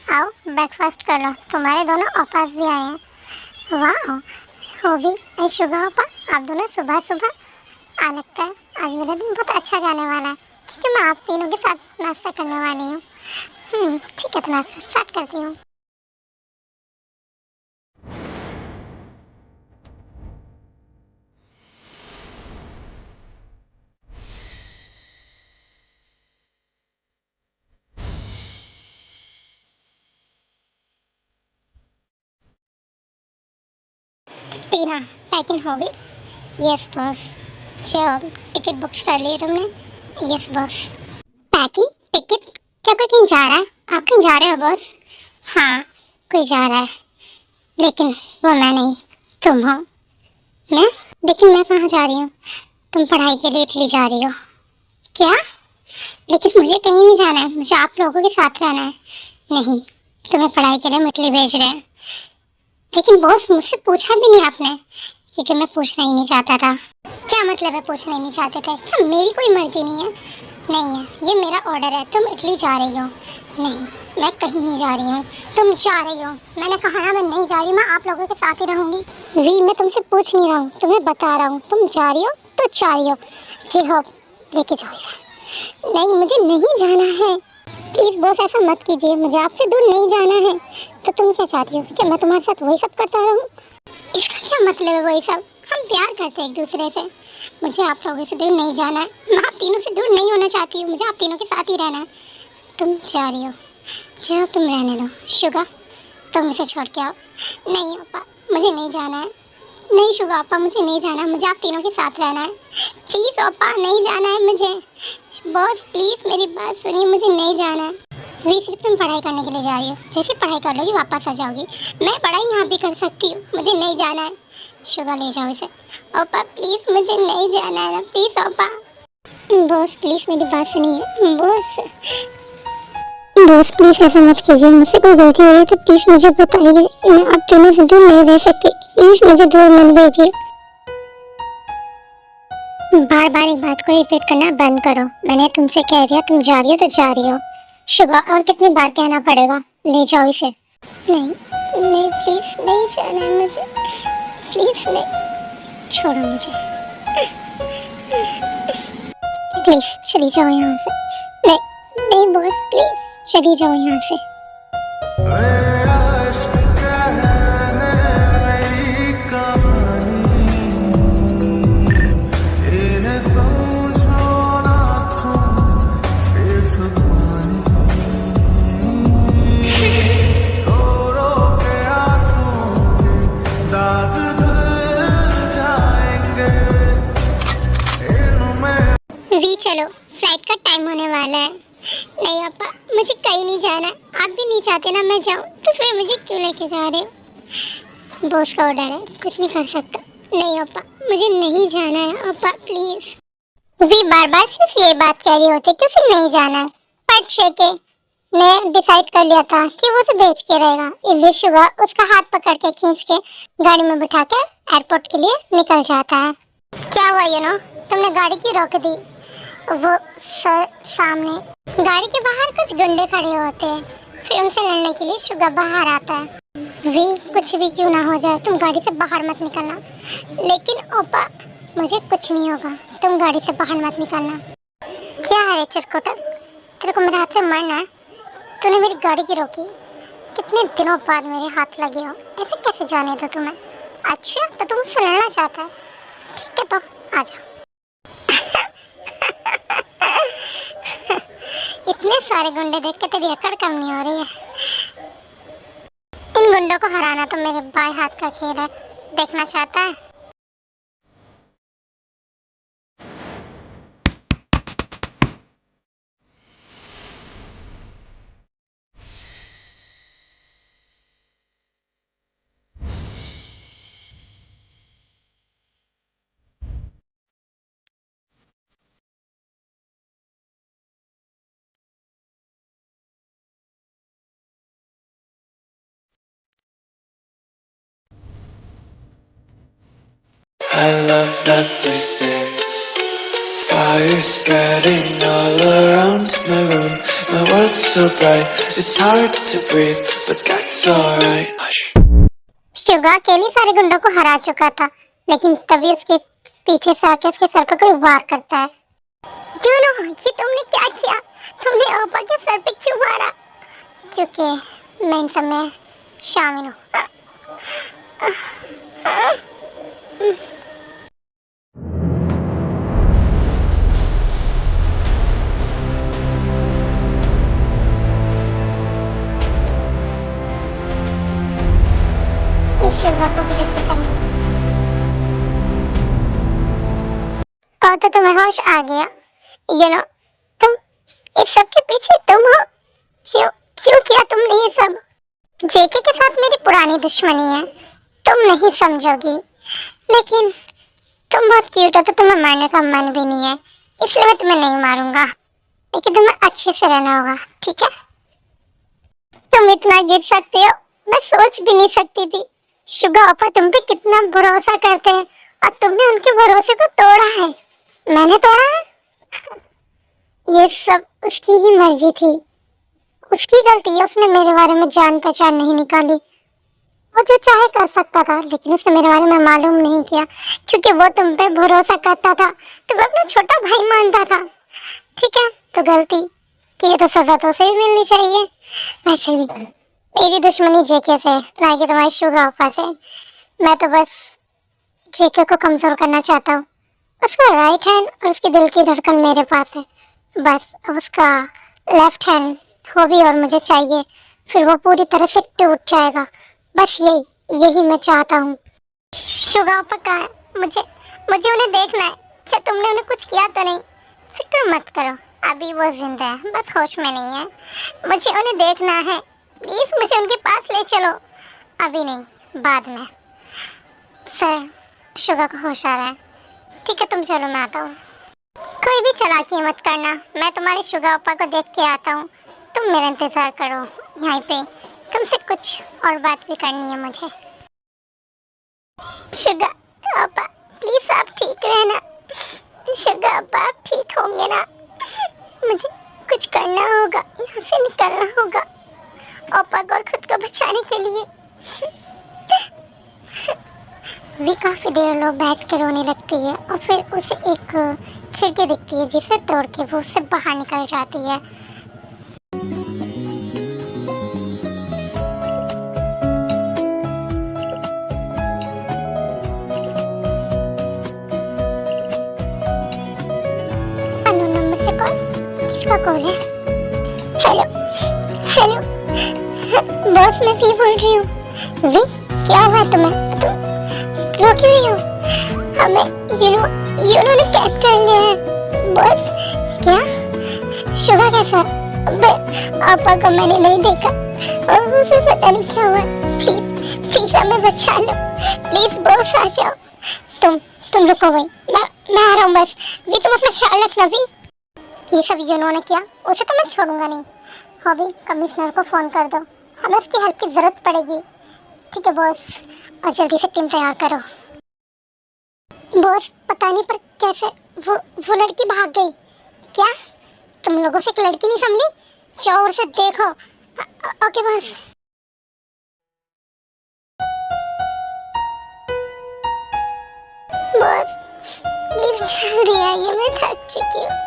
आओ ब्रेकफास्ट कर लो, तुम्हारे दोनों ओपास भी आए हैं। वाह, हो भी ऐ शुगा ओपा, आप दोनों सुबह सुबह आ लगता है आज मेरा दिन बहुत अच्छा जाने वाला है क्योंकि मैं आप तीनों के साथ नाश्ता करने वाली हूँ। ठीक है, तो नाश्ता स्टार्ट करती हूँ। टीना, पैकिंग हो गई? Yes boss. चलो, टिकट बुक्स कर लिए तुमने? Yes boss. पैकिंग, टिकट, क्या कोई कहीं जा रहा है? आप कहीं जा रहे हो बॉस? हाँ, कोई जा रहा है, लेकिन वो मैं नहीं, तुम हो। मैं? लेकिन मैं कहाँ जा रही हूँ? तुम पढ़ाई के लिए इटली जा रही हो। क्या? लेकिन मुझे कहीं नहीं जाना है, मुझे आप लोगों के साथ रहना है। नहीं, तुम्हें पढ़ाई के लिए इटली भेज रहे हैं। लेकिन बॉस, मुझसे पूछा भी नहीं आपने, क्योंकि मैं पूछना ही नहीं चाहता था। क्या मतलब है पूछना ही नहीं चाहते थे? क्या मेरी कोई मर्जी नहीं है? नहीं है, ये मेरा ऑर्डर है। तुम इटली जा रही हो? नहीं, मैं कहीं नहीं जा रही हूँ। तुम जा रही हो? मैंने कहा ना मैं नहीं जा रही, मैं आप लोगों के साथ ही रहूँगी। वी, मैं तुमसे पूछ नहीं रहा हूँ, तुम्हें बता रहा हूँ। तुम जा रही हो तो जा रही हो। जी हो, लेके जाओ इसे। नहीं, मुझे नहीं जाना है। प्लीज़ बॉस, ऐसा मत कीजिए, मुझे आपसे दूर नहीं जाना है। तो तुम क्या चाहती हो कि मैं तुम्हारे साथ वही सब करता रहूँ? इसका क्या मतलब है वही सब? हम प्यार करते हैं एक दूसरे से। मुझे आप लोगों से दूर नहीं जाना है, मैं आप तीनों से दूर नहीं होना चाहती हूँ, मुझे आप तीनों के साथ ही रहना है। तुम जा रही हो, जाओ, तुम रहने दो। शुगा, तुम इसे छोड़ के आओ। नहीं पापा, मुझे नहीं जाना है। नहीं शुगा पापा, मुझे नहीं जाना, मुझे आप तीनों के साथ रहना है। प्लीज़ पापा, नहीं जाना है मुझे। बॉस प्लीज़ मेरी बात सुनिए, मुझे नहीं जाना है। वी सिर्फ तुम पढ़ाई करने के लिए जा रही हो, जैसे पढ़ाई कर लोगी वापस आ जाओगी। मैं पढ़ाई यहाँ भी कर सकती हूँ, मुझे नहीं जाना है। शुगा ले जाओ इसे। ओपा प्लीज़ मुझे नहीं जाना है ना, प्लीज़ ओपा। बॉस प्लीज़ मेरी बात सुनिए बॉस। बॉस प्लीज़ ऐसा मत कीजिए, मुझसे कोई गलती हुई है तो प्लीज़ मुझे बताइए। मैं आप तीनों से दूर नहीं रह सकती, प्लीज़ मुझे दूर मत भेजिए। बार बार एक बात को रिपीट करना बंद करो। मैंने तुमसे कह दिया, तुम जा रही हो तो जा रही हो। शुगा और कितनी बार कहना पड़ेगा, ले जाओ इसे। नहीं नहीं प्लीज़ नहीं जाना है मुझे, प्लीज़ नहीं, छोड़ो मुझे प्लीज़, चली जाओ यहाँ से। नहीं नहीं बॉस प्लीज़ चली जाओ यहाँ से। वी चलो, फ्लाइट का टाइम होने वाला है। नहीं पापा मुझे कहीं नहीं जाना है, आप भी नहीं चाहते ना मैं जाऊँ, तो फिर मुझे क्यों लेके जा रहे हो? बॉस का ऑर्डर है, कुछ नहीं कर सकता। नहीं पापा मुझे नहीं जाना है पापा प्लीज़। वी बार बार सिर्फ ये बात कह रही होती कि उसे नहीं जाना है, बट शेके ने डिसाइड कर लिया था कि वो उसे बेच के रहेगा। इसलिए शुगा उसका हाथ पकड़ के खींच के गाड़ी में बिठा के एयरपोर्ट के लिए निकल जाता है। क्या हुआ तुमने गाड़ी क्यों रोक दी? वो सर सामने गाड़ी के बाहर कुछ गुंडे खड़े होते हैं, फिर उनसे लड़ने के लिए शुगा बाहर आता है। वी कुछ भी क्यों ना हो जाए तुम गाड़ी से बाहर मत निकलना। लेकिन ओपा मुझे कुछ नहीं होगा, तुम गाड़ी से बाहर मत निकलना। क्या है रे चिरकुटा, तेरे को मेरे हाथ से मरना है? तूने मेरी गाड़ी की रोकी, कितने दिनों बाद मेरे हाथ लगे हो, ऐसे कैसे जाने दो तुम्हें? अच्छा तो तुम मुझसे लड़ना चाहता है, ठीक है तो आ जाओ। इतने सारे गुंडे देख के तेरी अकड़ कम नहीं हो रही है। इन गुंडों को हराना तो मेरे बाएं हाथ का खेल है, देखना चाहता है? I loved everything. Fire spreading all around my room. My world's so bright, it's hard to breathe, but that's alright. Hush. Suga अकेले सारे गुंडों को हरा चुका था, लेकिन तभी उसके पीछे से आके उसके सर पर कोई वार करता है। ये तुमने क्या किया? तुमने ओपा के सर पे क्यों मारा? क्योंकि मैं इन सब में शामिल हूँ। और तो तुम्हें होश आ गया। तुम इस सब के पीछे तुम हो। क्यों किया तुमने ये सब? जेके के साथ मेरी पुरानी दुश्मनी है, तुम नहीं समझोगी, लेकिन तुम बहुत क्यूट हो तो तुम्हें मारने का मन भी नहीं है, इसलिए मैं तुम्हें नहीं मारूंगा, लेकिन तुम्हें अच्छे से रहना होगा, ठीक है? तुम इतना गिर सकते हो, मैं सोच भी नहीं सकती थी। शुगा ओपा तुम पे कितना भरोसा करते हैं और तुमने उनके भरोसे को तोड़ा है। मैंने तोड़ा है? ये सब उसकी ही मर्जी थी, उसकी गलती है, उसने मेरे बारे में जान पहचान नहीं निकाली। वो जो चाहे कर सकता था, लेकिन उसने मेरे बारे में मालूम नहीं किया, क्योंकि वो तुम पे भरोसा करता था, तो वो अपना छोटा भाई मानता था। ठीक है, तो गलती की तो सजा तो उसे भी मिलनी चाहिए। वैसे भी मेरी दुश्मनी जेके से, ना कि तुम्हारी शुगा ओपा से। मैं तो बस जेके को कमजोर करना चाहता हूँ। उसका राइट हैंड और उसके दिल की धड़कन मेरे पास है, बस अब उसका लेफ्ट हैंड हो भी और मुझे चाहिए, फिर वो पूरी तरह से टूट जाएगा। बस यही मैं चाहता हूँ। शुगा ओपा कहाँ है? मुझे उन्हें देखना है। क्या तुमने उन्हें कुछ किया तो नहीं? फिक्र मत करो, अभी वो जिंदा है, बस होश में नहीं है। मुझे उन्हें देखना है, प्लीज मुझे उनके पास ले चलो। अभी नहीं, बाद में। सर, शुगा को होश आ रहा है। ठीक है, तुम चलो, मैं आता हूँ। कोई भी चालाकी मत करना, मैं तुम्हारे शुगा ओपा को देख के आता हूँ। तुम मेरा इंतजार करो यहीं पे, तुमसे कुछ और बात भी करनी है मुझे। शुगा ओपा, प्लीज आप ठीक रहना। शुगा ओपा, आप ठीक होंगे ना? मुझे कुछ करना होगा, यहाँ से निकलना होगा ओपा को और खुद को बचाने के लिए। वी काफ़ी देर लो बैठ कर रोने लगती है और फिर उसे एक खिड़की दिखती है जिसे तोड़ के वो उससे बाहर निकल जाती है। अननोन नंबर से कॉल, किसका कॉल है? हेलो हेलो बॉस, मैं वी बोल रही हूँ। वी, क्या हुआ तुम्हें? तुम रो क्यों रही हो? हमें यूनो ने कैद कर लिया है। बॉस, क्या? शुगा कैसा? आपा को मैंने नहीं देखा और उसे पता नहीं क्या हुआ। प्लीज प्लीज हमें बचा लो, प्लीज बॉस आ जाओ। तुम रुको भाई, मैं आ रहा हूँ बस। वी, तुम अपना ख्याल रखना। वी, ये सब यूनो ने किया, उसे तो मैं छोड़ूंगा नहीं। हाँ भी, कमिश्नर को फोन कर दो, हमें उसकी हेल्प की जरूरत पड़ेगी। ठीक है बॉस, और जल्दी से टीम तैयार करो। बॉस, पता नहीं पर कैसे वो लड़की भाग गई। क्या तुम लोगों से एक लड़की नहीं संभली? जाओ और से देखो। Okay boss. बॉस प्लीज जल्दी आइए, मैं थक चुकी हूँ।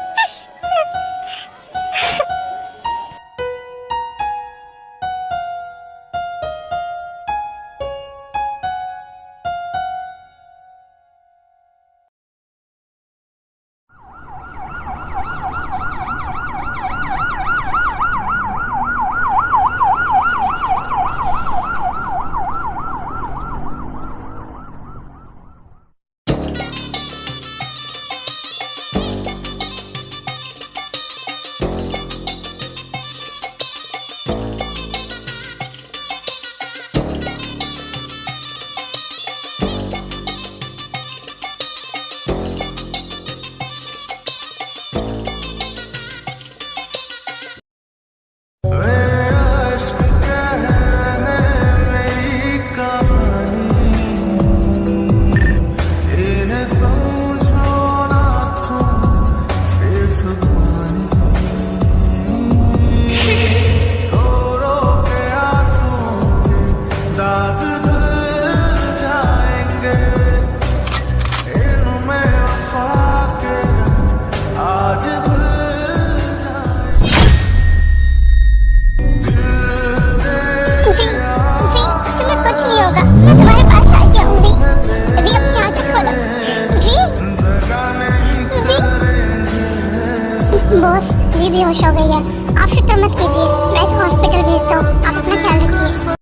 बॉस, ये बेहोश हो गई है। आप फिक्र मत कीजिए, मैं इसे हॉस्पिटल भेजता हूँ। आप अपना ख्याल रखिए।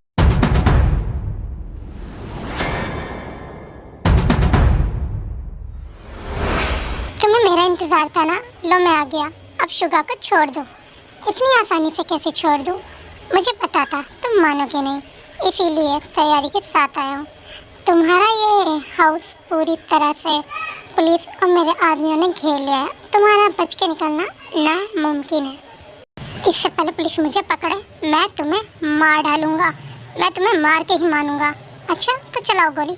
तुम्हें मेरा इंतजार था ना? लो, मैं आ गया। अब शुगा को छोड़ दो। इतनी आसानी से कैसे छोड़ दूँ? मुझे पता था तुम मानोगे नहीं, इसीलिए तैयारी के साथ आया हूँ। तुम्हारा ये हाउस पूरी तरह से पुलिस और मेरे आदमियों ने घेर लिया है। तुम्हारा बच के निकलना नामुमकिन है। इससे पहले पुलिस मुझे पकड़े, मैं तुम्हें मार डालूंगा। मैं तुम्हें मार के ही मानूंगा। अच्छा तो चलाओ गोली।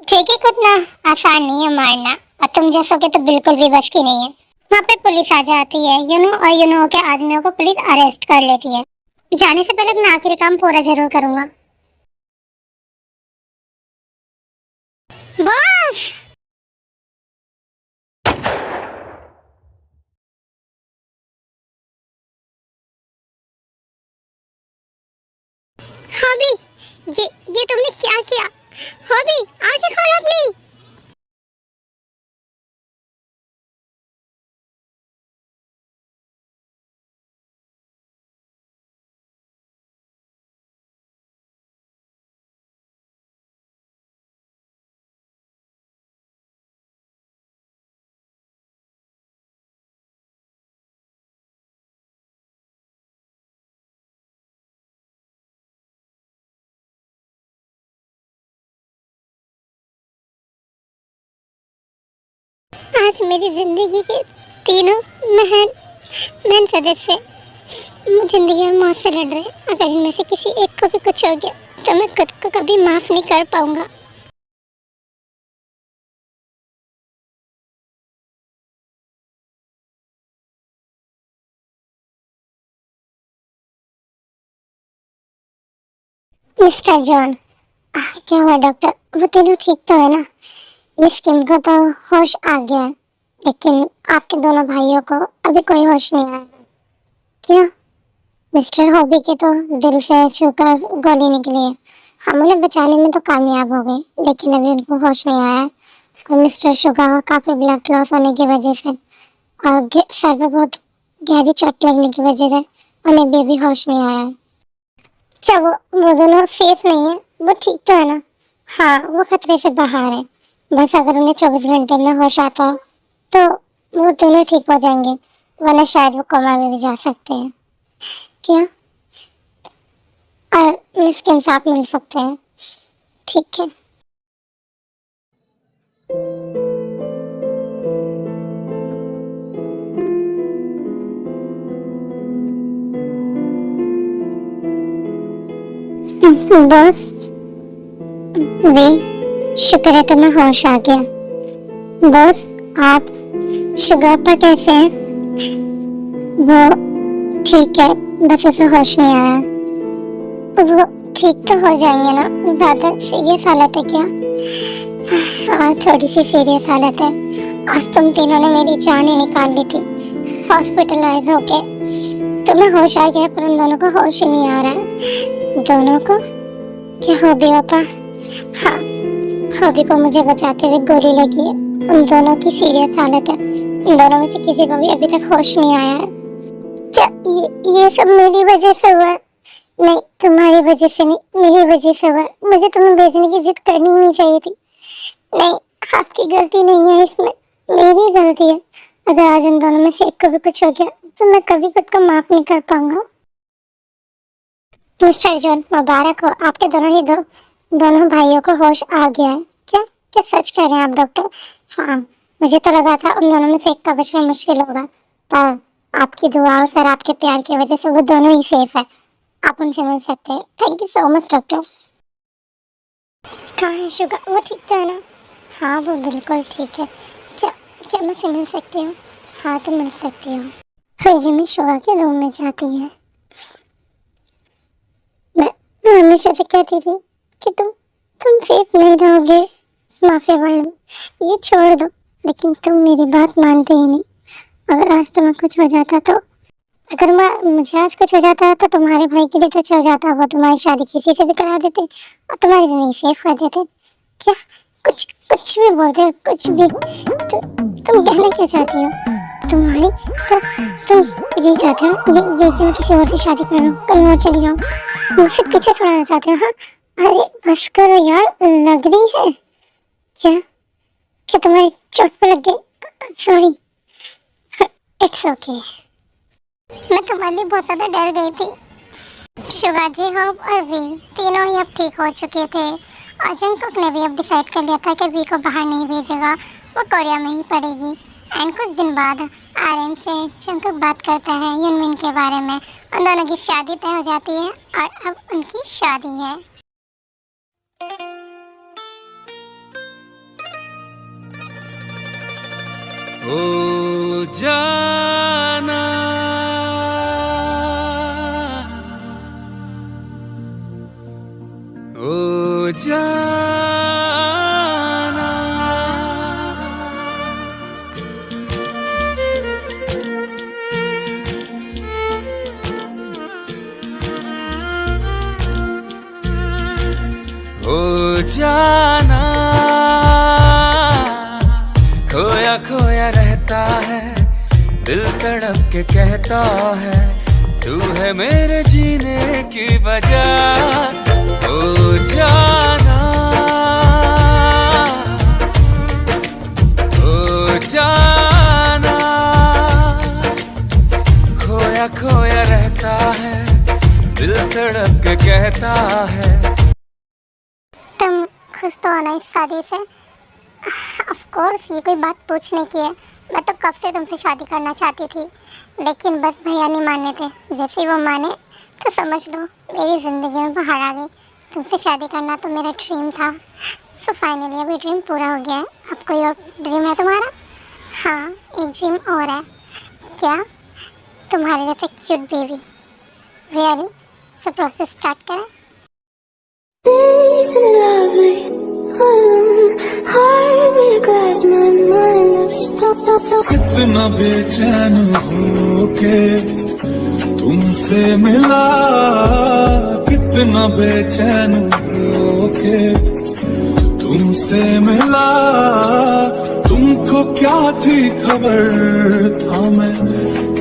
ठीक है, इतना आसान नहीं है मारना, और तुम जैसों के तो बिल्कुल भी बस की नहीं है। वहाँ पे पुलिस आ जाती है, और यूनो के आदमियों को पुलिस अरेस्ट कर लेती है। जाने से पहले अपना आखिरी काम पूरा जरूर करूंगा। बॉस! हॉबी, ये तुमने क्या किया? हॉबी, आंखें खोलो अपनी। आज मेरी जिंदगी के तीनों मेन सदस्य जिंदगी और मौत से लड़ रहे हैं। अगर इनमें से किसी एक को भी कुछ हो गया तो मैं खुद को कभी माफ नहीं कर पाऊंगा। मिस्टर जॉन, क्या हुआ डॉक्टर? वो तीनों ठीक तो है ना? मिस किम को तो होश आ गया है, लेकिन आपके दोनों भाइयों को अभी कोई होश नहीं आया। क्या? मिस्टर हॉबी के तो दिल से छूकर गोली निकली है। हम उन्हें बचाने में तो कामयाब हो गए, लेकिन अभी उनको होश नहीं आया। और मिस्टर शुगा का काफी ब्लड लॉस होने की वजह से और सर पे बहुत गहरी चोट लगने की वजह से उन्हें भी अभी होश नहीं आया है। क्या वो दोनों सेफ नहीं है? वो ठीक तो है ना? हाँ, वो खतरे से बाहर है। बस अगर उन्हें 24 घंटे में होश आता है तो वो दोनों ठीक हो जाएंगे, वरना शायद वो कोमा में भी जा सकते हैं। क्या? और मिस किम से आप मिल सकते हैं? ठीक है। बॉस, वे शुक्र है तुम्हें होश आ गया। बॉस, आप शुगर पर कैसे हैं? वो ठीक है, बस उसे होश नहीं आया। वो ठीक तो हो जाएंगे ना? ज्यादा सीरियस हालत है क्या? हाँ, थोड़ी सी सीरियस हालत है। आज तुम तीनों ने मेरी जान ही निकाल ली थी हॉस्पिटलाइज होके। तुम्हें होश आ गया पर उन दोनों को होश ही नहीं आ रहा है। दोनों को? क्या हॉबी पापा? हाँ, हॉबी को मुझे बचाते हुए गोली लगी है। उन दोनों की सीरियस हालत है। इन दोनों में से किसी को भी अभी तक होश नहीं आया है। क्या ये सब मेरी वजह से हुआ? नहीं, तुम्हारी वजह से नहीं, मेरी वजह से हुआ। मुझे तुम्हें भेजने की जिद करनी नहीं चाहिए थी। नहीं, आपकी गलती नहीं है इसमें, मेरी गलती है। अगर आज उन दोनों में से एक को भी कुछ हो गया तो मैं कभी खुद को माफ नहीं कर पाऊंगा। मिस्टर जॉन, मुबारक हो, आपके दोनों भाइयों को होश आ गया है। क्या क्या सच कह रहे हैं आप डॉक्टर? हाँ, मुझे तो लगा था उन दोनों में से एक का बचना मुश्किल होगा, पर आपकी दुआओं और आपके प्यार की वजह से वो दोनों ही सेफ है। आप उनसे मिल सकते हैं। Thank you so much doctor. कहाँ है शुगा? वो ठीक तो है ना? हाँ, वो बिल्कुल ठीक है। क्या मैं से मिल सकती हूँ? हाँ, तो मिल सकती हूँ। फिर जिमी शुगा के रूम में जाती है। मैं हमेशा से कहती थी कि तुम सेफ नहीं रहोगे माफिया वर्ल्ड में, ये छोड़ दो, लेकिन तुम मेरी बात मानते ही नहीं। अगर आज तुम्हें कुछ हो जाता तो मुझे आज कुछ हो जाता तो तुम्हारे भाई के लिए तो अच्छा हो जाता। वो तुम्हारी शादी किसी से भी करा देते और तुम्हारी जिंदगी सेफ कर देते। क्या कुछ भी बोलते हो? कुछ भी तुम कहना क्या चाहती हो? तुम ये चाहते हो ये कि मैं किसी और से शादी कर लूं, कहीं और चली जाऊं, मुझसे पीछे छुड़ाना चाहते हो? हाँ, अरे बस करो यार, लग रही है क्या तुम्हारी चोट पे लग गई? Sorry, it's okay. मैं तुम्हारे लिए बहुत ज्यादा डर गई थी। शुगा जी, होप और वी तीनों ही अब ठीक हो चुके थे और जंगकुक ने भी अब डिसाइड कर लिया था कि वी को बाहर नहीं भेजेगा, वो कोरिया में ही पड़ेगी। एंड कुछ दिन बाद आरएम से जंगकुक बात करता है युनमिन के बारे में। उन दोनों की शादी तय हो जाती है और अब उनकी शादी है। ओ जाना, ओ जाना, ओ जाना, खोया खोया रहता है, दिल तड़प के कहता है, तू है मेरे जीने की वजह। ओ जाना, ओ जाना, खोया खोया रहता है, दिल तड़प के कहता है। तुम खुश तो हो ना इस शादी से? ऑफ कोर्स ये कोई बात पूछने की है। मैं तो कब से तुमसे शादी करना चाहती थी, लेकिन बस भैया नहीं मानने थे। जैसे ही वो माने तो समझ लो मेरी ज़िंदगी में बाहर आ गई। तुमसे शादी करना तो मेरा ड्रीम था, सो फाइनली अभी ड्रीम पूरा हो गया है। अब कोई और ड्रीम है तुम्हारा? हाँ, एक ड्रीम और है। क्या? तुम्हारे जैसे cute baby. Really? So process start करें? Isn't it lovely? Heart made of glass, my mind of stone. कितना बेचैन हो के तुमसे मिला, कितना बेचैन हो के तुमसे मिला। तुमको क्या थी खबर, था मैं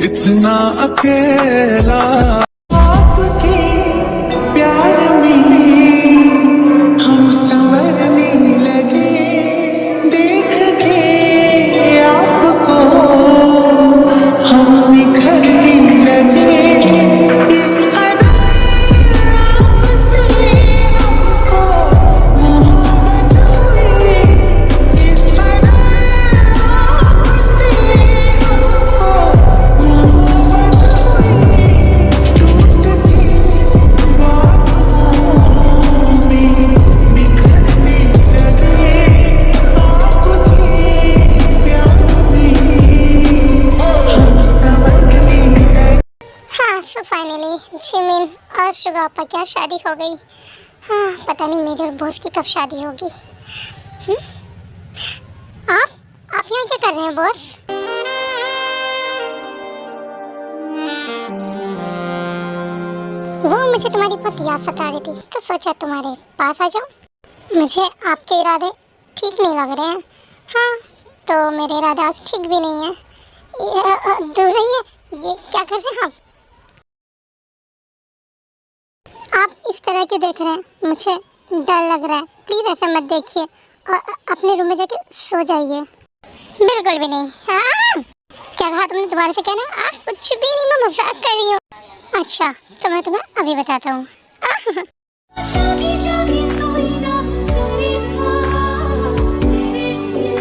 कितना अकेला। आपके प्यार में हम संवरने लगे, देख के आपको हम निखरने लगे। इस कदर से हमको मोहब्बत हुई, इस कदर से हमको मोहब्बत हुई। टूटती बाहों में बिखरने लगे, आपके प्यार में हम संवरने लगे। हाँ, सो फाइनली जिमिन और शुगापा क्या शादी हो गई। हाँ, पता नहीं मेरे और बॉस की कब शादी होगी। आप यहाँ क्या कर रहे हैं बॉस? वो मुझे तुम्हारी बहुत याद सता रही थी, तो सोचा तुम्हारे पास आ जाऊँ। मुझे आपके इरादे ठीक नहीं लग रहे हैं। हाँ, तो मेरे इरादे आज ठीक भी नहीं है। दूर रहिए, ये क्या कर रहे हैं आप? आप इस तरह क्यों देख रहे हैं? मुझे डर लग रहा है। प्लीज़ ऐसा मत देखिए और अपने रूम में जाके सो जाइए। बिल्कुल भी नहीं। हाँ, क्या कहा तुमने? दोबारा से कहना। आप कुछ भी नहीं, मैं मजाक कर रही हूँ। अच्छा, तो मैं तुम्हें अभी बताता हूँ। जागी जागी सोई ना सोई तेरे लिए।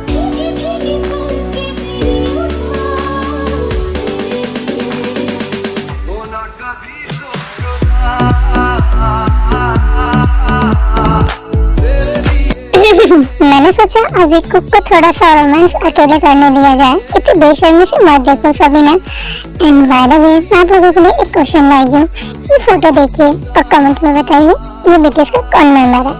भीगी भीगी पलकें मेरी उठा तेरे लिए। मैंने सोचा अभी कुक को थोड़ा सा रोमांस अकेले करने दिया जाए। इतनी बेशर्मी से मत देखो Sabina. And by the way, मैं आप लोगों के लिए एक क्वेश्चन लाई हूँ। ये फोटो देखिए और कमेंट में बताइए ये बीटीएस का कौन मेंबर है।